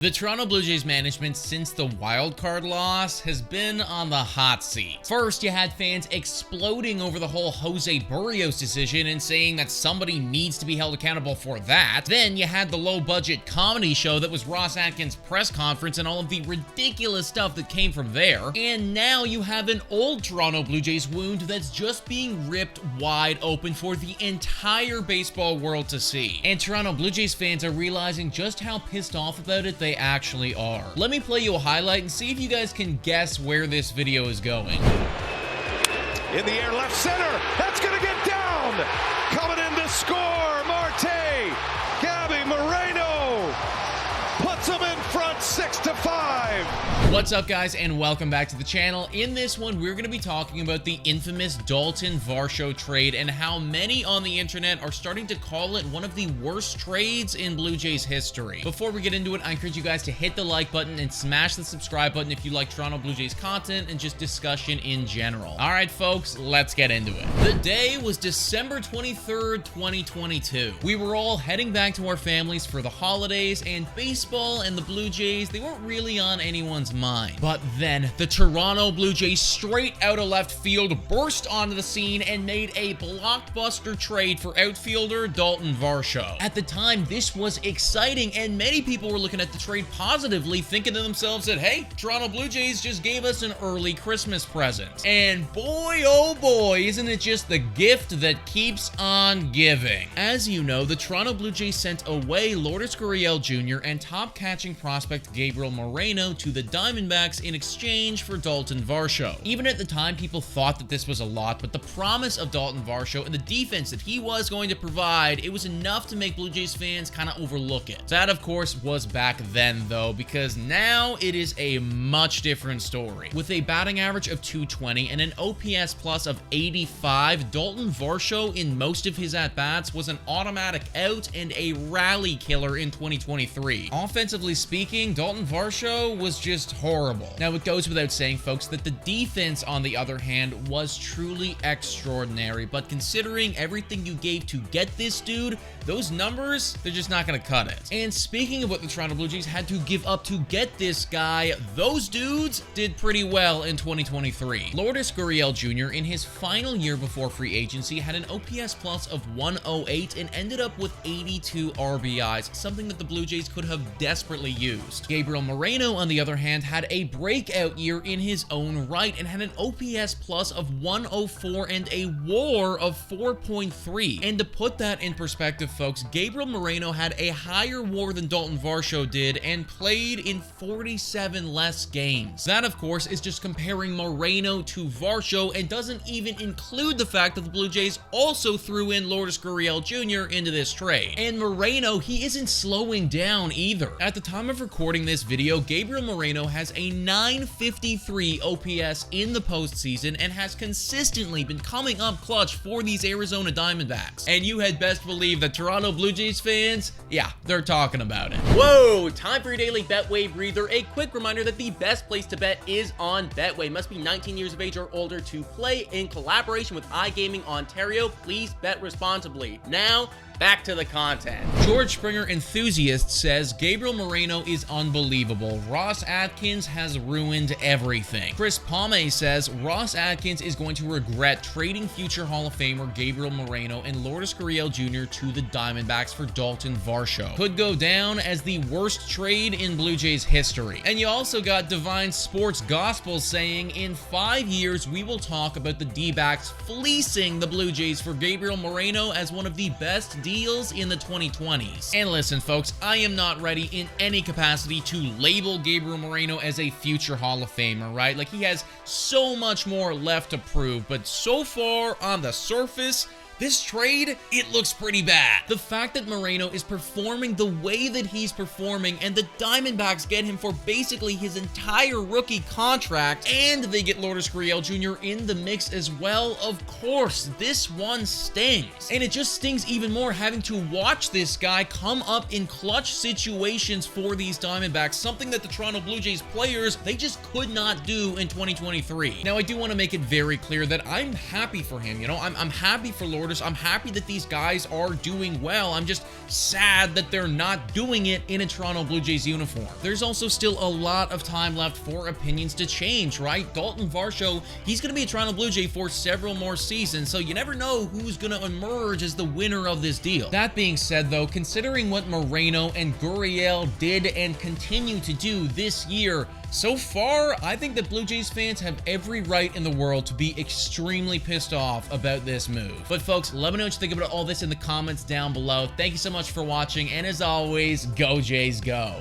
The Toronto Blue Jays management since the wildcard loss has been on the hot seat. First, you had fans exploding over the whole Jose Barrios decision and saying that somebody needs to be held accountable for that. Then you had the low-budget comedy show that was Ross Atkins' press conference and all of the ridiculous stuff that came from there. And now you have an old Toronto Blue Jays wound that's just being ripped wide open for the entire baseball world to see. And Toronto Blue Jays fans are realizing just how pissed off about it they actually are. Let me play you a highlight and see if you guys can guess where this video is going. In the air, left center. That's going to get down. Coming in to score, Marte. Gabby Moreno puts them in front 6-5. What's up, guys, and welcome back to the channel. In this one, we're going to be talking about the infamous Dualton Varsho trade and how many on the internet are starting to call it one of the worst trades in Blue Jays history. Before we get into it, I encourage you guys to hit the like button and smash the subscribe button if you like Toronto Blue Jays content and just discussion in general. All right, folks, let's get into it. The day was December 23rd, 2022. We were all heading back to our families for the holidays, and baseball and the Blue Jays, they weren't really on anyone's mind. But then the Toronto Blue Jays, straight out of left field, burst onto the scene and made a blockbuster trade for outfielder Dualton Varsho. At the time, this was exciting, and many people were looking at the trade positively, thinking to themselves that, hey, Toronto Blue Jays just gave us an early Christmas present. And boy, oh boy, isn't it just the gift that keeps on giving. As you know, the Toronto Blue Jays sent away Lourdes Gurriel Jr. and top catching prospect Gabriel Moreno to the Diamondbacks in exchange for Dualton Varsho. Even at the time, people thought that this was a lot, but the promise of Dualton Varsho and the defense that he was going to provide, it was enough to make Blue Jays fans kind of overlook it. That, of course, was back then, though, because now it is a much different story. With a batting average of .220 and an OPS plus of 85, Dualton Varsho in most of his at-bats was an automatic out and a rally killer in 2023. Offensively speaking, Dualton Varsho was just horrible. Now, it goes without saying, folks, that the defense, on the other hand, was truly extraordinary, but considering everything you gave to get this dude, those numbers, they're just not going to cut it. And speaking of what the Toronto Blue Jays had to give up to get this guy, those dudes did pretty well in 2023. Lourdes Gurriel Jr. in his final year before free agency had an OPS plus of 108 and ended up with 82 RBIs, something that the Blue Jays could have desperately used. Gabriel Moreno, on the other hand, had a breakout year in his own right and had an OPS plus of 104 and a WAR of 4.3. And to put that in perspective, folks, Gabriel Moreno had a higher WAR than Dualton Varsho did and played in 47 less games. That, of course, is just comparing Moreno to Varsho and doesn't even include the fact that the Blue Jays also threw in Lourdes Gurriel Jr. into this trade. And Moreno, he isn't slowing down either. At the time of recording this video, Gabriel Moreno has a 953 OPS in the postseason and has consistently been coming up clutch for these Arizona Diamondbacks. And you had best believe that Toronto Blue Jays fans, yeah, they're talking about it. Whoa, time for your daily Betway Breather. A quick reminder that the best place to bet is on Betway. Must be 19 years of age or older to play. In collaboration with iGaming Ontario, please bet responsibly. Now, back to the content. George Springer Enthusiast says Gabriel Moreno is unbelievable. Ross Atkins has ruined everything. Chris Palme says Ross Atkins is going to regret trading future Hall of Famer Gabriel Moreno and Lourdes Gurriel Jr. to the Diamondbacks for Dualton Varsho. Could go down as the worst trade in Blue Jays history. And you also got Divine Sports Gospel saying in 5 years we will talk about the D-backs fleecing the Blue Jays for Gabriel Moreno as one of the best deals in the 2020s. And listen, folks, I am not ready in any capacity to label Gabriel Moreno as a future Hall of Famer, right? Like, he has so much more left to prove, but so far on the surface, this trade, it looks pretty bad. The fact that Moreno is performing the way that he's performing and the Diamondbacks get him for basically his entire rookie contract and they get Lourdes Gurriel Jr. in the mix as well, of course, this one stings. And it just stings even more having to watch this guy come up in clutch situations for these Diamondbacks, something that the Toronto Blue Jays players, they just could not do in 2023. Now, I do want to make it very clear that I'm happy for him. You know, I'm happy for Lourdes outfielders. I'm happy that these guys are doing well. I'm just sad that they're not doing it in a Toronto Blue Jays uniform. There's also still a lot of time left for opinions to change, right? Dualton Varsho, he's going to be a Toronto Blue Jay for several more seasons, so you never know who's going to emerge as the winner of this deal. That being said, though, considering what Moreno and Gurriel did and continue to do this year, so far, I think that Blue Jays fans have every right in the world to be extremely pissed off about this move. But folks, let me know what you think about all this in the comments down below. Thank you so much for watching, and as always, go Jays go!